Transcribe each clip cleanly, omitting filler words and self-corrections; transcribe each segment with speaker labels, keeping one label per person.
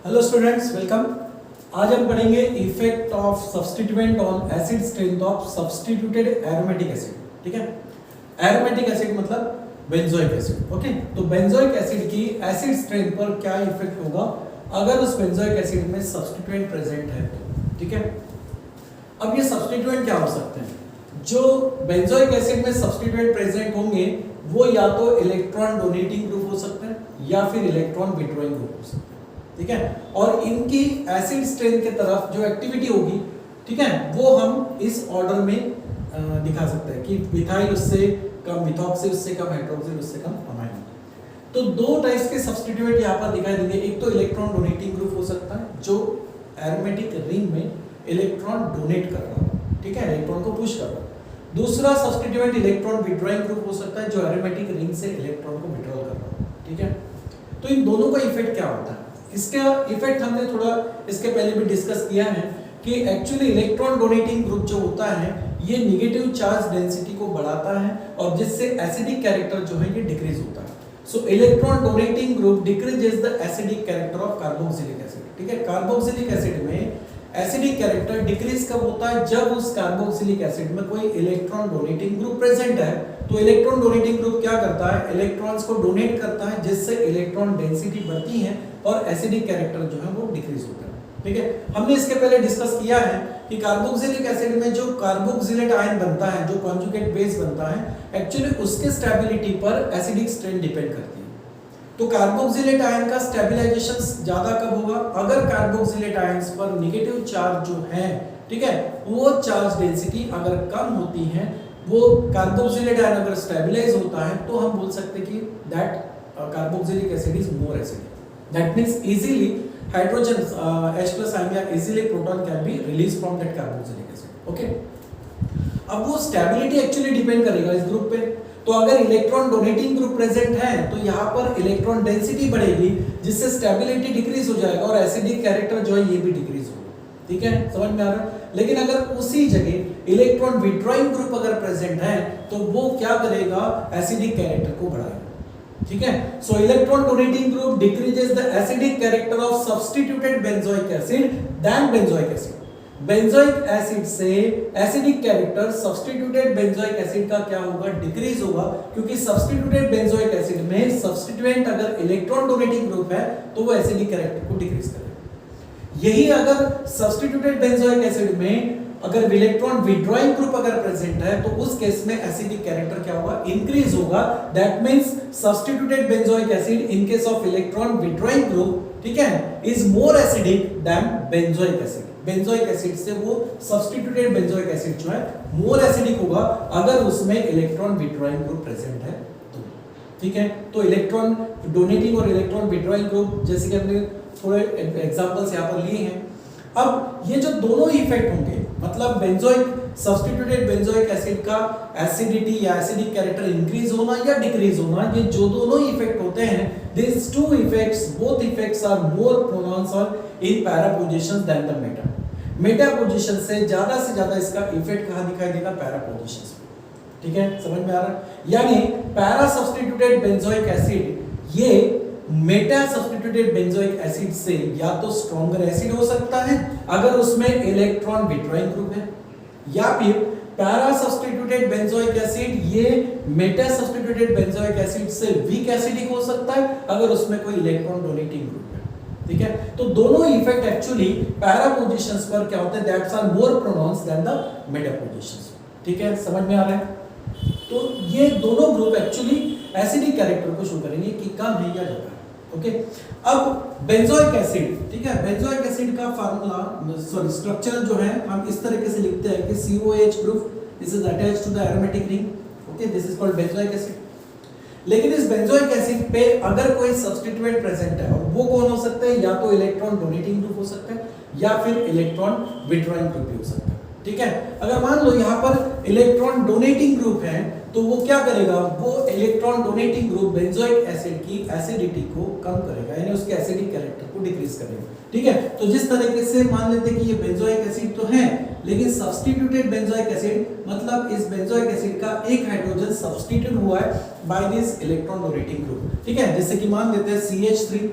Speaker 1: Hello students, welcome. आज हम पढ़ेंगे effect of substituent on acid strength of substituted aromatic acid. ठीक है, एरोमेटिक एसिड मतलब बेंजोइक एसिड। ओके, तो बेंजोइक एसिड की एसिड स्ट्रेंथ पर क्या इफेक्ट होगा अगर उस बेंजोइक एसिड में सब्स्टिट्यूएंट प्रेजेंट है तो। ठीक है, अब ये सब्स्टिट्यूएंट क्या हो सकते हैं? जो बेंजोइक एसिड में सब्स्टिट्यूएंट प्रेजेंट होंगे वो या तो इलेक्ट्रॉन डोनेटिंग ग्रुप हो सकते हैं या फिर इलेक्ट्रॉन विड्रॉइंग ग्रुप हो सकते हैं। ठीक है, और इनकी एसिड स्ट्रेंथ के तरफ जो एक्टिविटी होगी, ठीक है, वो हम इस ऑर्डर में दिखा सकते हैं कि मिथाइल उससे कम, मिथॉक्सी उससे कम, हाइड्रोक्सिल उससे कम, अमाइन। तो दो टाइप्स के सब्स्टिट्यूएंट यहाँ पर दिखाई देंगे। एक तो इलेक्ट्रॉन डोनेटिंग ग्रुप हो सकता है जो एरोमेटिक रिंग में इलेक्ट्रॉन डोनेट कर रहा है, ठीक है, इलेक्ट्रॉन को पुश कर रहा है। दूसरा सब्स्टिट्यूएंट इलेक्ट्रॉन विड्रॉइंग ग्रुप हो सकता है जो एरोमेटिक रिंग से इलेक्ट्रॉन को विड्रॉ कर रहा है। ठीक है, तो इन दोनों का इफेक्ट क्या होता है? इसका इफेक्ट हमने थोड़ा इसके पहले भी डिस्कस किया है कि एक्चुअली इलेक्ट्रॉन डोनेटिंग ग्रुप जो होता है ये नेगेटिव चार्ज डेंसिटी को बढ़ाता है और जिससे एसिडिक कैरेक्टर जो है ये डिक्रीज होता है। So electron donating group decreases the acidic character of carboxylic acid. ठीक है, कार्बोक्सिलिक एसिड में एसिडिक कैरेक्टर डिक्रीज कब होता है? जब उस कार्बोक्सिलिक एसिड में कोई इलेक्ट्रॉन डोनेटिंग ग्रुप प्रेजेंट है। तो इलेक्ट्रॉन डोनेटिंग ग्रुप क्या करता है? इलेक्ट्रॉन्स को डोनेट करता है जिससे इलेक्ट्रॉन डेंसिटी बढ़ती है और एसिडिक कैरेक्टर जो है वो डिक्रीज होता है। ठीक है, हमने इसके पहले डिस्कस किया है कि कार्बोक्सिलिक एसिड में जो कार्बोक्सिलेट आयन बनता है, जो कॉन्जुगेट बेस बनता है, एक्चुअली उसके स्टेबिलिटी पर एसिडिक स्ट्रेंथ डिपेंड करती है। तो कार्बोक्सिलेट आयन का स्टेबलाइजेशन ज्यादा कब होगा? अगर कार्बोक्सिलेट आयंस पर नेगेटिव चार्ज जो है, ठीक है, वो चार्ज डेंसिटी अगर कम होती है, वो कार्बोक्सिलेट आयन अगर स्टेबलाइज होता है तो हम बोल सकते हैं कि that carboxylic acid is more acidic. That means easily hydrogen H+ ion या easily proton can be release from that carboxylic acid. Okay, अब वो स्टेबिलिटी एक्चुअली डिपेंड करेगा इस ग्रुप पे। तो अगर इलेक्ट्रॉन डोनेटिंग ग्रुप प्रेजेंट है तो यहाँ पर इलेक्ट्रॉन डेंसिटी बढ़ेगी जिससे स्टेबिलिटी डिक्रीज हो जाएगा और एसिडिक कैरेक्टर जो है ये भी डिक्रीज होगा। ठीक है, समझ में आ रहा है? लेकिन अगर उसी जगह इलेक्ट्रॉन विड्रॉइंग ग्रुप अगर प्रेजेंट है तो वो क्या करेगा? एसिडिक कैरेक्टर को बढ़ाएगा। ठीक है, so electron donating group decreases the acidic character of substituted benzoic acid then benzoic acid. Benzoic acid से acidic character substituted benzoic acid का क्या होगा? डिक्रीज होगा, क्योंकि सब्स्टिट्यूटेड बेंजोइक एसिड में सब्स्टिट्यूएंट अगर इलेक्ट्रॉन डोनेटिंग ग्रुप है तो वो एसिडिक कैरेक्टर को डिक्रीज करेगा। यही अगर सब्स्टिट्यूटेड बेंजोइक एसिड में अगर इलेक्ट्रॉन विड्रॉइंग ग्रुप अगर प्रेजेंट है तो उस केस में एसिडिक कैरेक्टर क्या होगा? इंक्रीज होगा। That means substituted benzoic acid in case of electron withdrawing group, ठीक है, is more acidic than benzoic acid. Benzoic acid से वो सब्स्टिट्यूटेड बेंजोइक एसिड जो है मोर एसिडिक होगा अगर उसमें इलेक्ट्रॉन विड्रॉइंग ग्रुप प्रेजेंट है तो। ठीक है, तो इलेक्ट्रॉन डोनेटिंग और इलेक्ट्रॉन विड्रॉइंग ग्रुप जैसे कि हमने थोड़े एग्जांपल्स यहां पर लिए हैं। अब ये जो दोनों इफेक्ट होंगे, मतलब बेंजोइक सब्स्टिट्यूटेड बेंजोइक एसिड का एसिडिटी या एसिडिक कैरेक्टर इंक्रीज होना या डिक्रीज होना, ये जो दोनों इफेक्ट होते हैं, these two effects, both effects are more pronounced in para positions than the meta. Meta position से ज्यादा इसका इफेक्ट कहां दिखाई देगा? पैरा पोजीशंस पे। ठीक है, समझ में आ रहा है? यानी पैरा सब्स्टिट्यूटेड बेंजोइक एसिड ये मेटा सब्स्टिट्यूटेड बेंजोइक एसिड से या तो स्ट्रॉन्गर एसिड हो सकता है अगर उसमें इलेक्ट्रॉन विड्रॉइंग ग्रुप है, या फिर पैरा सब्स्टिट्यूटेड बेंजोइक एसिड ये मेटा सब्स्टिट्यूटेड बेंजोइक एसिड से वीक एसिडिक हो सकता है अगर उसमें कोई इलेक्ट्रॉन डोनेटिंग ग्रुप है। ठीक है, तो दोनों इफेक्ट एक्चुअली पैरा पोजीशंस पर क्या होते हैं? That's are more pronounced than the meta positions. ठीक है, समझ में आ रहा है? तो ये दोनों ग्रुप एक्चुअली एसिडिक कैरेक्टर को शो करेंगे कि कम है या ज्यादा है। ओके, अब बेंजोइक एसिड, ठीक है, बेंजोइक एसिड का फार्मूला सॉरी स्ट्रक्चर जो है हम इस तरीके से लिखते हैं कि COH group, this is attached to the aromatic ring. Okay, this is called benzoic acid. लेकिन इस बेंजोइक एसिड पे अगर कोई सब्स्टिट्यूएंट प्रेजेंट है, और वो कौन हो सकता है? या तो इलेक्ट्रॉन डोनेटिंग ग्रुप हो सकता है या फिर इलेक्ट्रॉन विड्रॉइंग ग्रुप भी हो सकता है। ठीक है, अगर मान लो यहाँ पर इलेक्ट्रॉन डोनेटिंग ग्रुप है तो वो क्या करेगा? वो electron donating group benzoic acid की एसिडिटी को कम करेगा, यानी उसके एसिडिक कैरेक्टर को डिक्रीज करेगा। ठीक है, तो जिस तरीके से मान लेते हैं कि ये बेंजोइक एसिड तो है, लेकिन सब्स्टिट्यूटेड बेंजोइक एसिड मतलब इस बेंजोइक एसिड का एक हाइड्रोजन सब्स्टिट्यूट हुआ है by this electron donating group. ठीक है, जैसे कि मान लेते हैं CH3,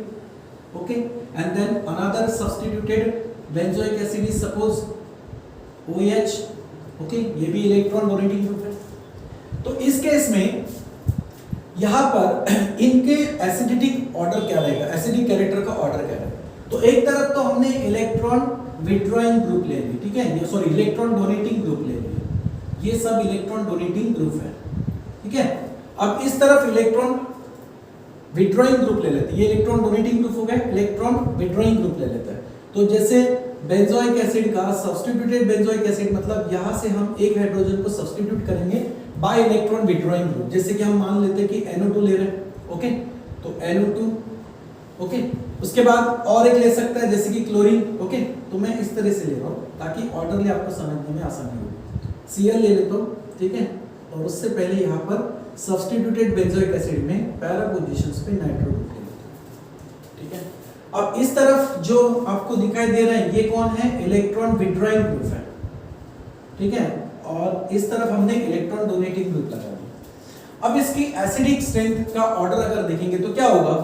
Speaker 1: okay, and then another substituted benzoic acid is suppose OH, okay, ये भी इलेक्ट्रॉन डोनेटिंग ग्रुप है। तो इस केस में यहाँ पर इनके एसिडिक ऑर्डर क्या रहेगा, एसिडिक कैरेक्टर का ऑर्डर क्या रहेगा। तो एक तरफ तो हमने इलेक्ट्रॉन विड्रॉइंग ग्रुप ले ली, ठीक है, ये सॉरी इलेक्ट्रॉन डोनेटिंग ग्रुप ले ली, ये सब इलेक्ट्रॉन डोनेटिंग ग्रुप है, ठीक है। अब इस तरफ इलेक्ट्रॉन विड्रॉइंग ग्रुप ले लेते हैं, ये इलेक्ट्रॉन डोनेटिंग ग्रुप हो गया, इलेक्ट्रॉन विड्रॉइंग ग्रुप ले लेते हैं। तो जैसे बेंजोइक एसिड का सब्स्टिट्यूटेड बेंजोइक एसिड मतलब यहां से हम एक हाइड्रोजन को सब्स्टिट्यूट करेंगे बाय इलेक्ट्रॉन विड्रॉइंग ग्रुप। जैसे कि हम मान लेते हैं कि NO2 ले रहे हैं, ओके, तो NO2, ओके, उसके बाद और एक ले सकता है जैसे कि क्लोरीन, ओके। तो मैं इस तरह से ले रहा हूं ताकि ऑर्डरली आपको समझने में आसानी हो। Cl ले लेता हूं, ठीक है, और उससे पहले यहां पर सब्स्टिट्यूटेड बेंजोइक एसिड में पैरा पोजीशंस पे नाइट्रो ग्रुप ले लेते हैं, ठीक है। अब इस तरफ जो आपको दिखाई दे रहा है ये कौन है, इलेक्ट्रॉन विड्रॉइंग ग्रुप है, ठीक है, और इस तरफ हमने इलेक्ट्रॉन डोनेटिंग ग्रुप लगा दिया। अब इसकी एसिडिक स्ट्रेंथ का ऑर्डर अगर देखेंगे तो क्या होगा,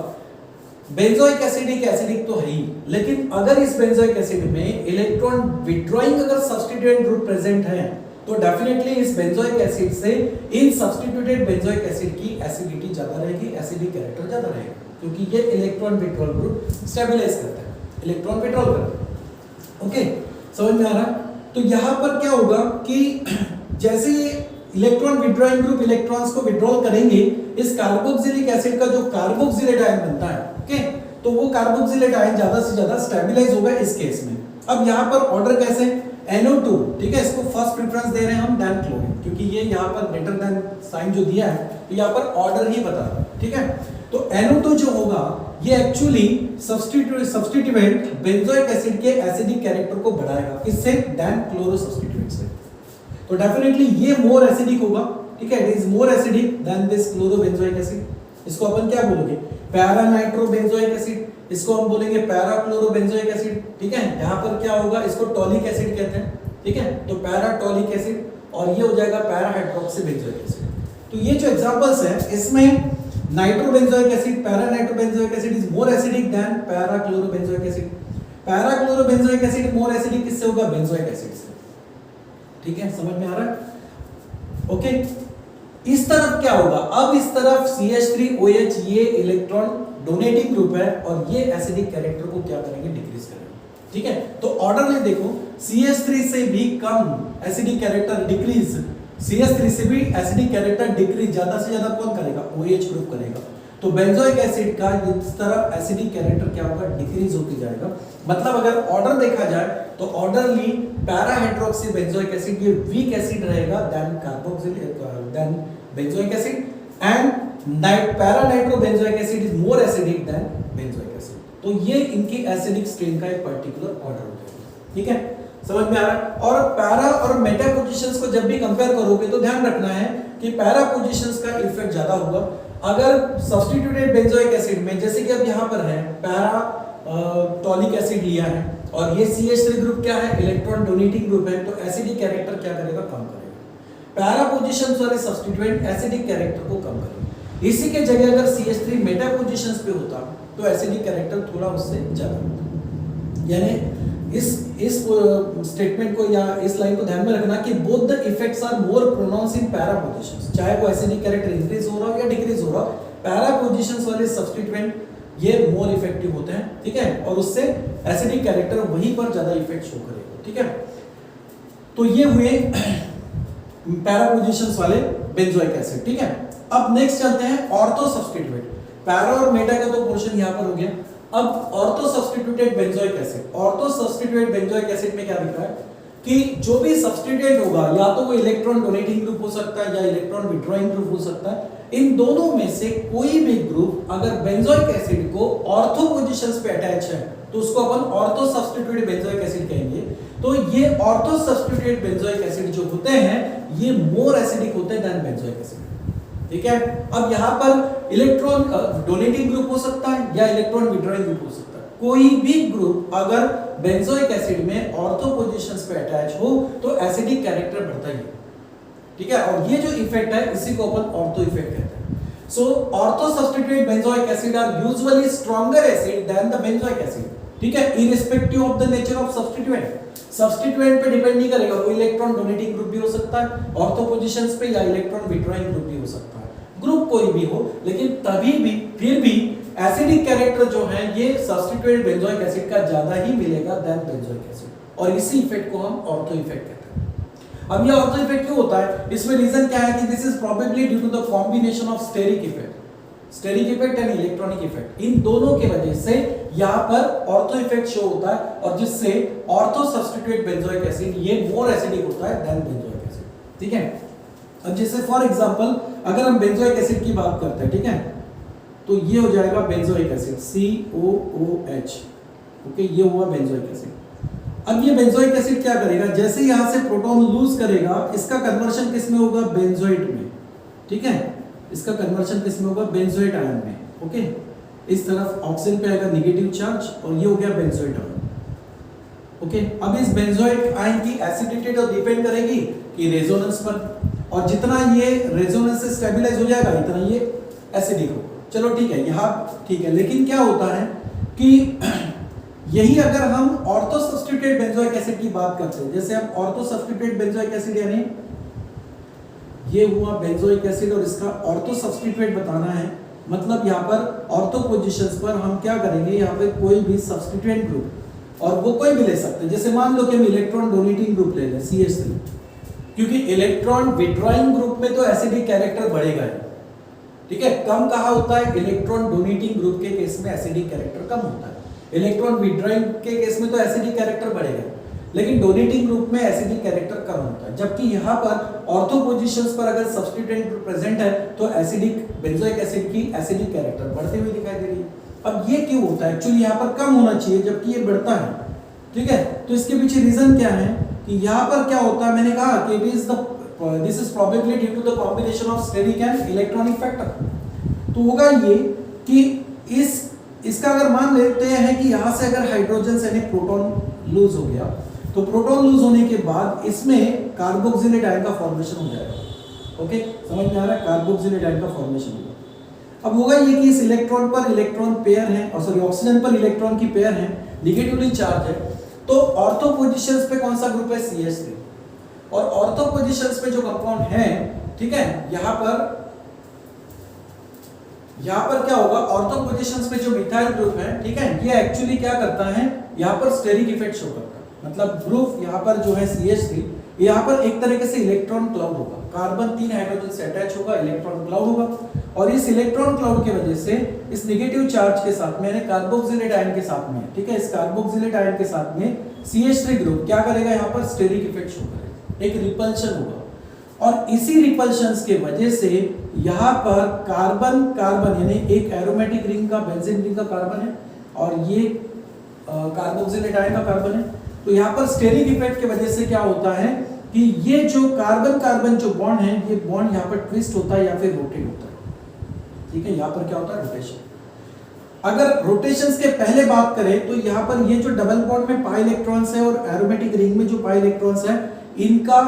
Speaker 1: बेंजोइक एसिडिक तो है ही, लेकिन अगर इस बेंजोइक एसिड में इलेक्ट्रॉन विड्रॉइंग अगर सब्स्टिट्यूएंट ग्रुप प्रेजेंट है तो डेफिनेटली इस बेंजोइक एसिड से इन सब्स्टिट्यूटेड बेंजोइक एसिड की एसिडिटी ज्यादा रहेगी, एसिडिक कैरेक्टर ज्यादा रहेगा, क्योंकि ये इलेक्ट्रॉन विड्रॉल ग्रुप स्टेबलाइज करता है, इलेक्ट्रॉन विड्रॉल करता है, ओके, समझ में आ रहा है। तो यहां पर क्या होगा कि जैसे इलेक्ट्रॉन विड्रॉइंग ग्रुप इलेक्ट्रॉन्स को विड्रॉल करेंगे, इस कार्बोक्सिलिक एसिड का जो कार्बोक्सिलेट आयन बनता है, ओके, तो वो कार्बोक्सिलेट आयन ज्यादा से ज्यादा स्टेबलाइज होगा इस केस में। अब यहां पर ऑर्डर कैसे, NO2, ठीक है, इसको फर्स्ट प्रेफरेंस दे रहे हैं हम देन क्लोरीन, क्योंकि ये यहां पर ग्रेटर देन साइन जो दिया है तो यहां पर ऑर्डर ही बता रहा है, ठीक है। तो NO2 जो होगा ये एक्चुअली सब्स्टिट्यूएंट बेंजोइक एसिड के एसिडिक कैरेक्टर को बढ़ाएगा, किससे, देन क्लोरो सब्स्टिट्यूएंट से। तो डेफिनेटली ये मोर एसिडिक होगा, ठीक है, it is more acidic then this chloro benzoic acid. इसको अपन क्या बोलोगे, पैरा नाइट्रो बेंजोइक एसिड, इसको हम बोलेंगे पैरा क्लोरो बेंजोइक एसिड, ठीक है। यहाँ पर क्या होगा, इसको टॉलिक एसिड कहते हैं, ठीक है, तो पैरा टॉलिक एसिड, और ये हो जाएगा पैरा हाइड्रोक्सी बेंजोइक एसिड। तो ये जो एग्जांपल्स है इसमें nitro benzoic acid, para nitro benzoic acid is more acidic then para chloro benzoic acid. Para chloro benzoic acid more acidic किससे होगा, बेंजोइक एसिड से, ठीक है, समझ में आ रहा है, ओके। इस तरफ क्या होगा, अब इस तरफ CH3OH ये इलेक्ट्रॉन डोनेटिंग ग्रुप है और ये एसिडिक कैरेक्टर को क्या करेंगे, डिक्रीज करेंगे, ठीक है। तो ऑर्डर में देखो CH3 से भी कम एसिडिक कैरेक्टर डिक्रीज, CH3 से भी एसिडिक कैरेक्टर डिक्रीज ज्यादा से ज्यादा कौन करेगा, OH ग्रुप करेगा। तो बेंजोइक एसिड का इस तरफ एसिडिक कैरेक्टर क्या होगा, डिक्रीज होती जाएगा। मतलब अगर ऑर्डर देखा जाए तो orderly para hydroxy benzoic acid ये वीक एसिड रहेगा than carboxylic than benzoic acid, and para nitro benzoic acid is more acidic than benzoic acid. तो ये इनकी एसिडिक स्ट्रेन का एक पर्टिकुलर ऑर्डर होता है, ठीक है, समझ में आ रहा है। और पैरा और मेटा पोजीशंस को जब भी कंपेयर करोगे तो ध्यान रखना है कि पैरा पोजीशंस का इफेक्ट ज्यादा होगा अगर सब्स्टिट्यूटेड बेंजोइक एसिड में, जैसे कि अब यहाँ पर है पैरा टॉलिक एसिड लिया है और ये CH3 ग्रुप क्या है, इलेक्ट्रॉन डोनेटिंग ग्रुप है, तो एसिडिक कैरेक्टर क्या करेगा, कम करेगा। पैरा पोजीशंस वाले सब्स्टिट्यूएंट एसिडिक कैरेक्टर को कम करेगा। इसी के जगह अगर CH3 मेटा पोजीशंस पे होता तो एसिडिक कैरेक्टर थोड़ा उससे ज्यादा होता। यानी इस स्टेटमेंट को या इस लाइन को ध्यान में रखना कि both the effects are more pronounce in para positions, चाहे वो एसिडिक कैरेक्टर इंक्रीज हो रहा हो या डिक्रीज हो रहा हो, पैरा पोजीशंस वाले सब्स्टिट्यूएंट ये मोर इफेक्टिव होते हैं, ठीक है, और उससे एसिडिक कैरेक्टर वहीं पर ज्यादा इफेक्ट शो करेगा, ठीक है। तो ये हुए पैरा पोजीशंस वाले बेंजोइक एसिड, ठीक है। अब नेक्स्ट चलते हैं ऑर्थो सब्स्टिट्यूएंट। पैरा और मेटा का तो पोर्शन यहां पर हो गया। अब ortho substituted benzoic acid, ortho substituted benzoic acid में क्या दिख रहा है कि जो भी सब्स्टिट्यूएंट होगा या तो वो इलेक्ट्रॉन डोनेटिंग ग्रुप हो सकता है या इलेक्ट्रॉन विड्रॉइंग ग्रुप हो सकता है। इन दोनों में से कोई भी ग्रुप अगर बेंजोइक एसिड को ऑर्थो पोजीशंस पे अटैच है तो उसको अपन ऑर्थो सब्स्टिट्यूटेड बेंजोइक एसिड कहेंगे। तो ये ऑर्थो सब्स्टिट्यूटेड बेंजोइक एसिड जो होते हैं ये मोर एसिडिक होते हैं देन बेंजोइक एसिड, ठीक है। अब यहाँ पर इलेक्ट्रॉन डोनेटिंग ग्रुप हो सकता है या इलेक्ट्रॉन विड्रॉइंग ग्रुप हो सकता है। कोई भी ग्रुप अगर बेंजोइक एसिड में ऑर्थो पोजीशंस पे अटैच हो तो एसिडिक कैरेक्टर बढ़ता ही है, ठीक है। और ये जो इफेक्ट है इसी को अपन ऑर्थो इफेक्ट कहते हैं। So orthosubstituted benzoic acid are usually stronger acid than the benzoic acid. ठीक है, irrespective of the nature of substituent. Substituent पे डिपेंड नहीं करेगा, वो इलेक्ट्रॉन डोनेटिंग ग्रुप भी हो सकता है, ऑर्थो पोजीशंस पे, या इलेक्ट्रॉन विड्रॉइंग ग्रुप भी हो सकता है, ग्रुप कोई भी हो, लेकिन तभी भी फिर भी एसिडिक कैरेक्टर जो है ये सब्स्टिट्यूटेड बेंजोइक एसिड का ज्यादा ही मिलेगा देन बेंजोइक एसिड, और इसी इफेक्ट को हम ऑर्थो इफेक्ट कहते हैं। अब ये ऑर्थो इफेक्ट क्यों होता है, इसमें रीजन क्या है कि this is probably due to the combination of steric effect, steric effect and electronic effect, इन दोनों की वजह से यहाँ पर ऑर्थो इफेक्ट शो होता है, और जिससे ऑर्थो सब्स्टिट्यूटेड बेंजोइक एसिड ये मोर एसिडिक होता है देन बेंजोइक एसिड। ठीक है, अब जैसे फॉर एग्जांपल अगर हम बेंजोइक एसिड की बात करते हैं, ठीक है, तो ये हो जाएगा बेंजोइक एसिड COOH, ओके, ये हुआ बेंजोइक एसिड। अब ये बेंजोइक एसिड क्या करेगा, जैसे यहाँ से प्रोटॉन लूज करेगा, इसका कन्वर्शन किस में होगा, बेंजोइट में। ठीक है, इसका कन्वर्शन किस में होगा, बेंजोइट आयन में। ओके, इस तरफ ऑक्सीजन पे आएगा नेगेटिव चार्ज, और ये हो गया बेंजोइट आयन। ओके, अब इस बेंजोइट आयन की एसिडिटी तो डिपेंड करेगी कि रेजोनेंस पर, और जितना ये रेजोनेंस से स्टेबलाइज हो जाएगा इतना ये एसिडिक होगा। चलो ठीक है, यहाँ ठीक है, लेकिन क्या होता है कि यही अगर हम ऑर्थो सब्स्टिट्यूटेड बेंजोइक एसिड की बात करते हैं, जैसे हम ऑर्थो सब्स्टिट्यूटेड बेंजोइक एसिड यानी ये हुआ बेंजोइक एसिड, और इसका ऑर्थो सब्स्टिट्यूट बताना है, मतलब यहाँ पर ऑर्थो पोजीशंस पर हम क्या करेंगे, यहाँ पे कोई भी सब्स्टिट्यूएंट ग्रुप, और वो कोई भी ले सकते हैं, जैसे मान लो कि हम इलेक्ट्रॉन डोनेटिंग ग्रुप ले लें CH3, क्योंकि इलेक्ट्रॉन विड्रॉइंग ग्रुप में तो एसिडिक कैरेक्टर बढ़ेगा ही। ठीक है, कम कहाँ होता है, इलेक्ट्रॉन डोनेटिंग ग्रुप के केस में एसिडिक कैरेक्टर कम होता है, इलेक्ट्रॉन विड्रॉइंग के केस में तो एसिडिक कैरेक्टर बढ़ेगा, लेकिन डोनेटिंग ग्रुप में एसिडिक कैरेक्टर कम होता है। जबकि यहाँ पर ऑर्थो पोजीशंस पर अगर सब्स्टिट्यूएंट प्रेजेंट है तो एसिडिक बेंजोइक एसिड की एसिडिक कैरेक्टर बढ़ते हुए दिखाई दे रही है। अब ये क्यों होता है, एक्चुअली यहाँ पर कम होना चाहिए जबकि ये बढ़ता है। ठीक है, तो इसके पीछे रीजन क्या है कि यहाँ पर क्या होता है, मैंने कहा कि this is probably due to the combination of steric and electronic factor. तो होगा ये कि इसका अगर मान लेते हैं कि यहाँ से अगर हाइड्रोजन यानी प्रोटॉन लूज हो गया, तो प्रोटॉन लूज होने के बाद इसमें कार्बोक्सिलेट आयन का फॉर्मेशन हो जाएगा। ओके, समझ में आ रहा है, कार्बोक्सिलेट आयन का फॉर्मेशन होगा। अब होगा ये कि इस इलेक्ट्रॉन पर इलेक्ट्रॉन पेयर है, और सॉरी ऑक्सीजन पर इलेक्ट्रॉन की पेयर है, नेगेटिवली चार्ज है, तो ऑर्थो पोजीशंस पे कौन सा ग्रुप है, CH3, और ऑर्थो पोजीशंस पे जो कंपाउंड है, ठीक है, यहाँ पर क्या होगा, ऑर्थो पोजीशंस पे जो मिथाइल ग्रुप है, ठीक है, ये एक्चुअली क्या करता है, यहाँ पर स्टेरिक इफेक्ट शो करता है, मतलब ग्रुप यहाँ पर जो है CH3, यहाँ पर एक तरीके से इलेक्ट्रॉन क्लाउड होगा, कार्बन 3 हाइड्रोजन से अटैच होगा, इलेक्ट्रॉन क्लाउड होगा, और इस इलेक्ट्रॉन क्लाउड की वजह से इस नेगेटिव चार्ज के साथ में, यानी कार्बोक्सिलेट आयन के साथ में, ठीक है, इस कार्बोक्सिलेट आयन के साथ में CH3 ग्रुप क्या करेगा, यहाँ पर स्टेरिक इफेक्ट शो करेगा, एक रिपल्शन होगा, और इसी रिपल्शंस के वजह से यहाँ पर कार्बन यानी एक एरोमेटिक रिंग का, बेंजीन रिंग का कार्बन है, और ये कार्बोक्सिलेट आयन का कार्बन है, तो यहाँ पर स्टेरिक इफेक्ट की वजह से क्या होता है कि ये जो कार्बन जो बॉन्ड है, ये बॉन्ड यहाँ पर ट्विस्ट होता है या फिर रोटेट होता है। ठीक है, यहाँ पर क्या होता है, रोटेशन। अगर रोटेशंस के पहले बात करें तो यहाँ पर ये जो डबल बॉन्ड में पाई इलेक्ट्रॉन्स है और एरोमेटिक रिंग में जो पाई इलेक्ट्रॉन्स है, इनका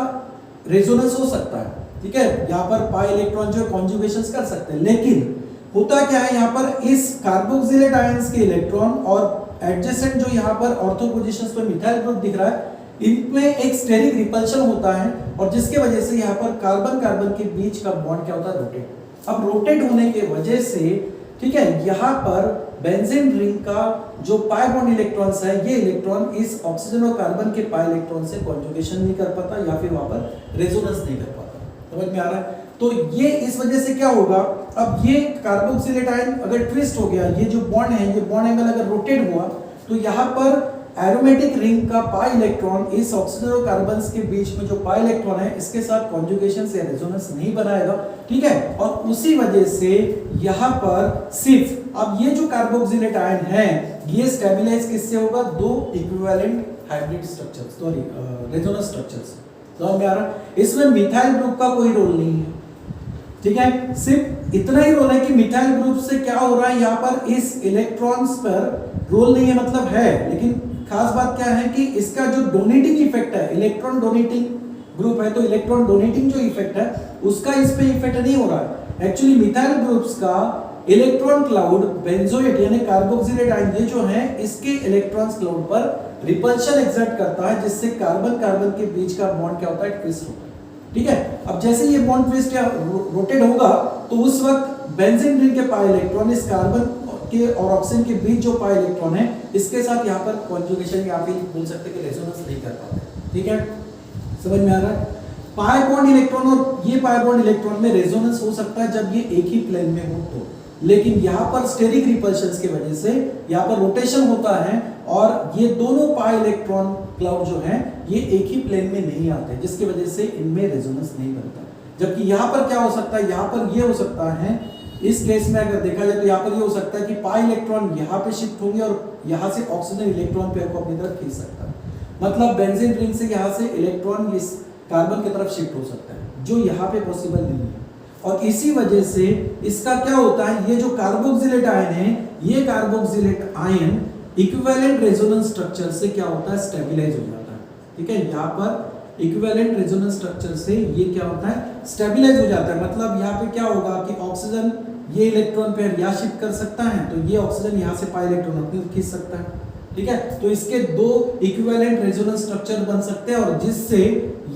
Speaker 1: रेजोनेंस हो सकता है। ठीक है, यहाँ पर पाई इलेक्ट्रॉन जो कॉन्जुगेशंस कर सकते हैं, लेकिन होता क्या है, यहाँ पर इस कार्बोक्सिलेट आयंस के इलेक्ट्रॉन और एडजेसेंट जो यहाँ पर ऑर्थो पोजीशंस पे मिथाइल ग्रुप दिख रहा है, इनमें एक स्टेरिक रिपल्शन होता है, और जिसके वजह से यहाँ पर कार्बन के बीच का बॉन्ड क्या होता है, रोटेट। अब रोटेट होने के वजह से, ठीक है, यहाँ पर बेंजीन रिंग का जो पाई बॉन्ड इलेक्ट्रॉन्स है, ये इलेक्ट्रॉन इस ऑक्सीजन और कार्बन के पाई इलेक्ट्रॉन से कॉन्जुगेशन नहीं कर पाता, या फिर वहां पर रेजोनेंस नहीं कर पाता। समझ में आ रहा है, तो ये इस वजह से क्या होगा, अब ये कार्बोक्सिलेट आयन अगर ट्विस्ट हो गया, ये जो बॉन्ड है, ये बॉन्ड एंगल अगर रोटेट हुआ, तो यहाँ पर एरोमेटिक रिंग का पाई इलेक्ट्रॉन इस ऑक्सीजन और कार्बन के बीच में जो पाई इलेक्ट्रॉन है, इसके साथ कॉन्जुगेशन से रेजोनेंस नहीं बनाएगा। ठीक है, और उसी वजह से यहाँ पर सिर्फ अब ये जो कार्बोक्सिलेट आयन है, ये स्टेबलाइज किससे होगा, दो equivalent hybrid structures, sorry resonance structures. समझ में आ रहा है, इसमें मिथाइल ग्रुप का कोई रोल नहीं है। ठीक है, सिर्फ इतना ही रोल है कि मिथाइल ग्रुप से क्या हो रहा है, यहाँ पर इस इलेक्ट्रॉन्स पर रोल नहीं है, मतलब है, लेकिन खास बात क्या है कि इसका जो डोनेटिंग इफेक्ट है, इलेक्ट्रॉन डोनेटिंग ग्रुप है तो इलेक्ट्रॉन डोनेटिंग जो इफेक्ट है उसका इस पे इफेक्ट नहीं हो रहा है। एक्चुअली मिथाइल ग्रुप्स का इलेक्ट्रॉन क्लाउड बेंजोएट यानी कार्बोक्सिलेट आयन ये जो है इसके इलेक्ट्रॉन्स क्लाउड पर रिपल्शन एक्सर्ट करता है, जिससे कार्बन कार्बन के बीच का बॉन्ड क्या होता है, ट्विस्ट होता है। ठीक है, अब जैसे ये बॉन्ड ट्विस्ट या रोटेट होगा तो उस वक्त बेंजीन रिंग के पाई इलेक्ट्रॉन इस कार्बन के और ऑक्सीजन के बीच जो पाई इलेक्ट्रॉन है इसके साथ यहाँ पर कॉन्जुगेशन या फिर बोल सकते हैं कि रेजोनेंस नहीं कर पाते। ठीक है, समझ में आ रहा है। पाई बॉन्ड इलेक्ट्रॉन और ये पाई बॉन्ड इलेक्ट्रॉन में रेजोनेंस हो सकता है जब ये एक ही प्लेन में हो तो, लेकिन यहाँ पर स्टेरिक रिपल्शंस की वजह से यहाँ पर रोटेशन होता है और ये दोनों पाई इलेक्ट्रॉन क्लाउड जो है ये एक ही प्लेन में नहीं आते, जिसकी वजह से इनमें रेजोनेंस नहीं बनता। जबकि यहाँ पर क्या हो सकता है, यहाँ पर ये हो सकता है, इस केस में अगर देखा जाए तो यहाँ पर ये हो सकता है कि पाई इलेक्ट्रॉन यहाँ पे शिफ्ट होंगे और यहाँ से ऑक्सीजन इलेक्ट्रॉन पेयर को अपनी तरफ खींच सकता है। मतलब बेंजीन रिंग से यहाँ से इलेक्ट्रॉन इस कार्बन की तरफ शिफ्ट हो सकता है, जो यहाँ पे पॉसिबल नहीं है। और इसी वजह से इसका क्या होता है, ये जो कार्बोक्सिलेट आयन है ये carboxylate ion equivalent resonance structure से क्या होता है, स्टेबलाइज हो जाता है। ठीक है, यहाँ पर इक्विवेलेंट रेजोनेंस स्ट्रक्चर से ये क्या होता है, स्टेबलाइज हो जाता है। मतलब यहाँ पे क्या होगा कि ऑक्सीजन ये इलेक्ट्रॉन पेयर यहाँ शिफ्ट कर सकता है तो ये ऑक्सीजन यहाँ से पाई इलेक्ट्रॉन अपनी खींच सकता है। ठीक है, तो इसके दो इक्विवेलेंट रेजोनेंस स्ट्रक्चर बन सकते हैं और जिससे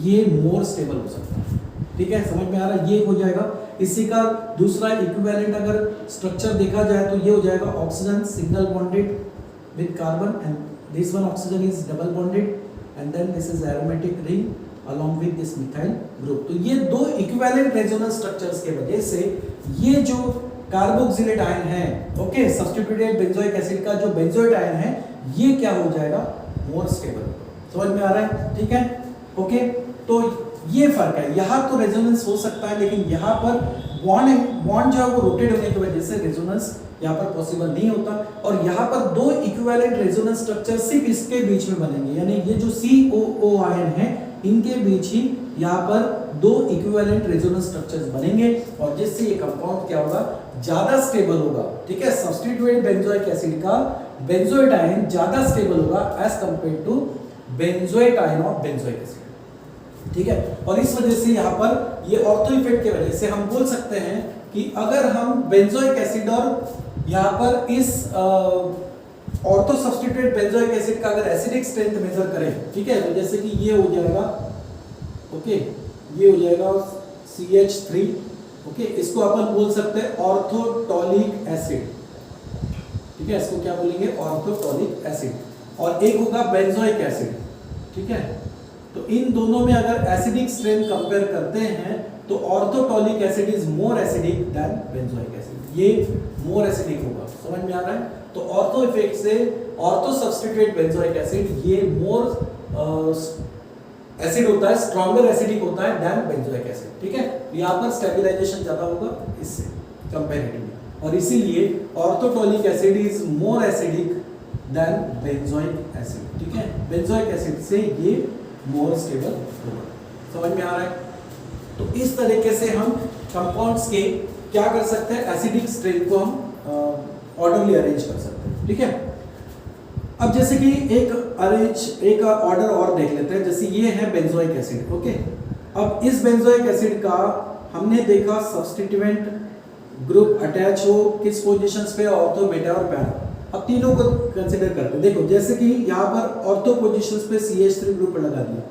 Speaker 1: ये मोर स्टेबल हो सकता है। ठीक है, समझ में आ रहा है, ये हो जाएगा। इसी का दूसरा इक्विवेलेंट अगर स्ट्रक्चर देखा जाए तो ये हो जाएगा oxygen single bonded with carbon and this one oxygen is double bonded and then this is aromatic ring along with this methyl group। तो ये दो इक्विवेलेंट रेजोनेंस स्ट्रक्चर्स के वजह से ये जो कार्बोक्सिलेट आयन है, ओके, सब्स्टिट्यूटेड बेंजोइक एसिड का जो बेंजोएट आयन है ये क्या हो जाएगा, मोर स्टेबल। समझ में आ रहा है। ठीक है, ओके, तो ये फर्क है। यहाँ तो रेजोनेंस हो सकता है लेकिन यहाँ पर बॉन्ड जो है वो रोटेट होने की वजह से रेजोनेंस यहाँ पर पॉसिबल नहीं होता। और यहाँ पर दो इक्विवेलेंट रेजोनेंस स्ट्रक्चर सिर्फ इसके बीच में बनेंगे, यानी ये जो COO आयन है इनके बीच ही यहाँ पर दो इक्विवेलेंट रेजोनेंस स्ट्रक्चर्स बनेंगे और जिससे ये कंपाउंड क्या होगा, ज्यादा स्टेबल होगा। ठीक है, सब्स्टिट्यूटेड बेंजोइक एसिड का बेंजोएट आयन ज्यादा स्टेबल होगा as compare to benzoate ion of benzoic acid. ठीक है, और इस वजह से यहाँ पर ये ऑर्थो इफेक्ट की वजह से हम बोल सकते हैं कि अगर हम बेंजोइक एसिड और यहाँ पर इस ऑर्थो सब्स्टिट्यूटेड बेंजोइक एसिड का अगर एसिडिक स्ट्रेंथ मेजर करें, ठीक है, तो जैसे कि ये हो जाएगा, ओके, ये हो जाएगा CH3, ओके, इसको अपन बोल सकते हैं ऑर्थोटॉलिक एसिड। ठीक है, इसको क्या बोलेंगे, ऑर्थोटॉलिक एसिड। और एक होगा बेंजोइक एसिड। ठीक है, तो इन दोनों में अगर एसिडिक स्ट्रेंथ कंपेयर करते हैं तो orthotoluic acid is more acidic than benzoic acid, ये मोर एसिडिक होगा। समझ में आ रहा है। तो ऑर्थो इफेक्ट से ऑर्थो सब्स्टिट्यूटेड बेंजोइक एसिड ये मोर एसिड होता है, स्ट्रॉन्गर एसिडिक होता है देन बेंजोइक एसिड। ठीक है, यहाँ पर स्टेबलाइजेशन ज्यादा होगा इससे कंपैरेटिवली, और इसीलिए orthotoluic acid is more acidic than benzoic acid. ठीक है, बेंजोइक एसिड से ये मोर स्टेबल होगा। समझ में आ रहा है। तो इस तरीके से हम कंपाउंड्स के क्या कर सकते हैं, एसिडिक स्ट्रेंथ को हम ऑर्डरली अरेंज कर सकते हैं। ठीक है, अब जैसे कि एक ऑर्डर और देख लेते हैं। जैसे ये है बेंजोइक एसिड, ओके। अब इस बेंजोइक एसिड का हमने देखा सब्स्टिट्यूएंट ग्रुप अटैच हो किस पोजीशंस पे, ऑर्थो, मेटा और पैरा। अब तीनों को कंसीडर करते हैं। देखो जैसे कि यहाँ पर ऑर्थो पोजीशंस पे CH3 ग्रुप लगा दिया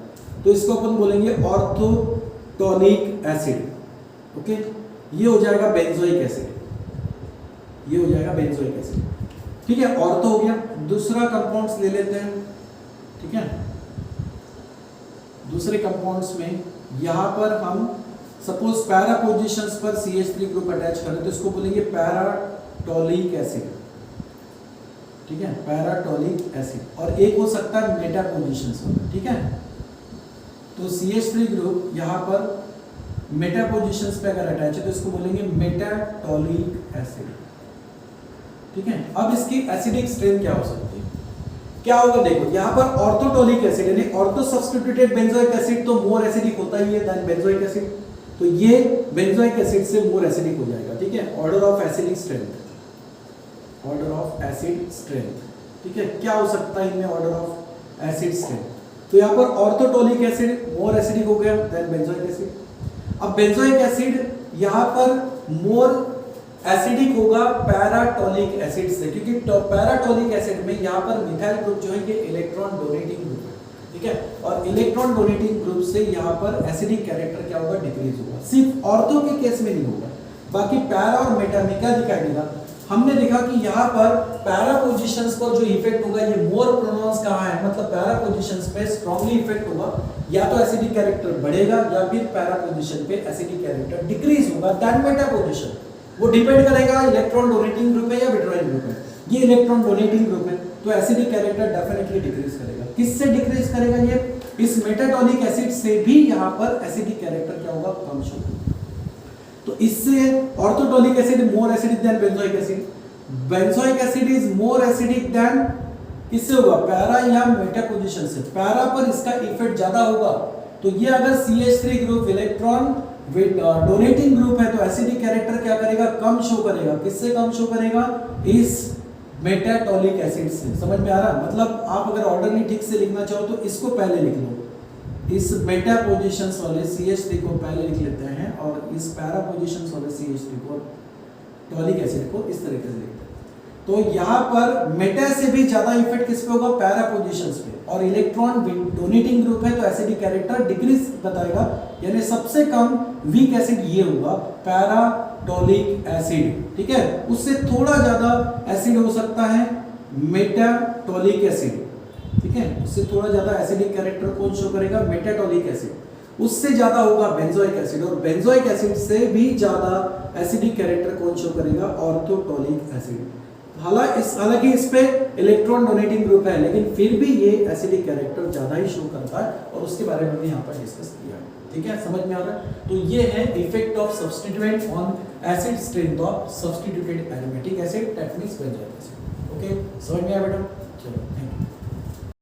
Speaker 1: तो इसको अपन बोलेंगे ऑर्थोटॉनिक एसिड, ओके। ये हो जाएगा बेंजोइक एसिड, ये हो जाएगा बेंजोइक एसिड। ठीक है, ऑर्थो हो गया। दूसरा कंपाउंड्स ले लेते हैं। ठीक है, दूसरे कंपाउंड्स में यहाँ पर हम सपोज पैरा पोजीशंस पर CH3 ग्रुप अटैच करें तो इसको बोलेंगे पैराटॉलिक एसिड। ठीक है, पैराटॉलिक एसिड। और एक हो सकता है मेटा पोजीशंस पर। ठीक है, तो CH3 ग्रुप यहाँ पर मेटा पोजीशंस पे अगर अटैच है तो इसको बोलेंगे मेटाटॉलिक एसिड। ठीक है, अब इसकी एसिडिक स्ट्रेंथ क्या हो सकती है, क्या होगा, देखो यहाँ पर ऑर्थोटॉलिक एसिड यानी ऑर्थो सब्स्टिट्यूटेड बेंजोइक एसिड तो मोर एसिडिक होता ही है देन बेंजोइक एसिड, तो ये बेंजोइक एसिड से मोर एसिडिक हो जाएगा। ठीक है, order of acidic strength, order of acid strength. ठीक है, क्या हो सकता है इनमें ऑर्डर ऑफ एसिड स्ट्रेंथ, तो यहाँ पर ऑर्थोटोनिक एसिड मोर एसिडिक हो गया देन बेंजोइक एसिड। अब बेंजोइक एसिड यहाँ पर मोर एसिडिक होगा पैराटोनिक एसिड से, क्योंकि पैराटोनिक एसिड में यहाँ पर मिथाइल ग्रुप जो है ये इलेक्ट्रॉन डोनेटिंग ग्रुप है, ठीक है, और इलेक्ट्रॉन डोनेटिंग ग्रुप से यहाँ पर एसिडिक कैरेक्टर क्या होगा, डिक्रीज होगा। सिर्फ ऑर्थो के केस में नहीं होगा, बाकी पैरा और मेटा में क्या दिखाई देगा, हमने देखा कि यहाँ पर पैरा पोजीशंस पर जो इफेक्ट होगा ये मोर प्रोनाउंस कहाँ है, मतलब पैरा पोजीशंस पे स्ट्रांगली इफेक्ट होगा, या तो एसिडिक कैरेक्टर बढ़ेगा या फिर पैरा पोजीशन पे एसिडिक कैरेक्टर डिक्रीज होगा। दैन मेटा पोजीशन वो डिपेंड करेगा इलेक्ट्रॉन डोनेटिंग ग्रुप है या विड्रॉइंग ग्रुप है। ये इलेक्ट्रॉन डोनेटिंग ग्रुप है तो एसिडिक कैरेक्टर डेफिनेटली डिक्रीज करेगा। किससे डिक्रीज करेगा, ये इस मेटाटोनिक एसिड से भी यहाँ पर एसिडिक कैरेक्टर क्या होगा, कम होगा। तो इससे orthotoluic acid more acidic than benzoic acid, benzoic acid is more acidic than किससे होगा, पैरा या मेटा पोजीशन से। पैरा पर इसका इफेक्ट ज्यादा होगा, तो ये अगर CH3 group electron donating group है तो एसिडिक कैरेक्टर क्या करेगा, कम शो करेगा। किससे कम शो करेगा, इस मेटाटोनिक एसिड से। समझ में आ रहा है, मतलब आप अगर ऑर्डरली ठीक से लिखना चाहो तो इसको पहले लिख लो, इस मेटा पोजीशंस वाले CH3 को पहले लिख लेते हैं और इस पैरा पोजीशंस वाले CH3 को टॉनिक एसिड को इस तरीके से लिखते हैं। तो यहाँ पर मेटा से भी ज्यादा इफेक्ट किस पे होगा, पैरा पोजीशंस पे, और इलेक्ट्रॉन डोनेटिंग ग्रुप है तो एसिडिक कैरेक्टर डिक्रीज बताएगा, यानी सबसे कम वीक एसिड ये होगा पैराटोनिक एसिड, ठीक है। उससे थोड़ा ज्यादा एसिड हो सकता है मेटाटोनिक एसिड, ठीक है, उससे थोड़ा ज्यादा एसिडिक कैरेक्टर कौन शो करेगा, मेटाटोनिक एसिड। उससे ज्यादा होगा बेंजोइक एसिड, और बेंजोइक एसिड से भी ज्यादा एसिडिक कैरेक्टर कौन शो करेगा, ऑर्थोटोनिक एसिड। हालांकि इस पे इलेक्ट्रॉन डोनेटिंग ग्रुप है, लेकिन फिर भी ये एसिडिक कैरेक्टर ज्यादा ही शो करता है, और उसके बारे में भी यहाँ पर डिस्कस किया है, ठीक है, समझ में आ रहा है। तो ये है effect of substituent on acid strength of substituted aromatic acid, that means benzoic acid. Okay, समझ में आया बेटा, चलो थैंक यू।